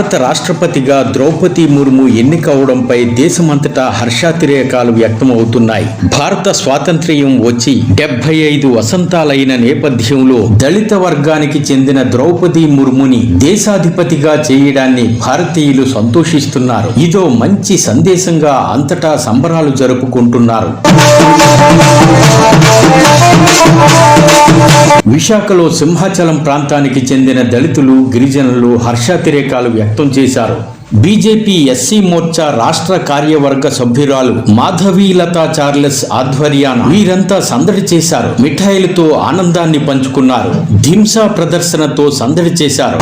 భారత రాష్ట్రపతిగా ద్రౌపది ముర్ము ఎన్నికవడంపై దేశమంతటా హర్షాతిరేకాలు వ్యక్తమవుతున్నాయి. భారత స్వాతంత్ర్యం వచ్చి 75 వసంతాలైన నేపథ్యంలో దళిత వర్గానికి చెందిన ద్రౌపది ముర్ముని దేశాధిపతిగా చేయడాన్ని భారతీయులు సంతోషిస్తున్నారు. ఇదో మంచి సందేశంగా అంతటా సంబరాలు జరుపుకుంటున్నారు. విశాఖలో సింహాచలం ప్రాంతానికి చెందిన దళితులు, గిరిజనులు హర్షాతిరేకాలు వ్యక్తం చేశారు. బీజేపీ ఎస్సీ మోర్చా రాష్ట్ర కార్యవర్గ సభ్యురాలు మాధవీలతా చార్లెస్ ఆధ్వర్యాన వీరంతా సందడి చేశారు. మిఠాయిలతో ఆనందాన్ని పంచుకున్నారు. ధింసా ప్రదర్శనతో సందడి చేశారు.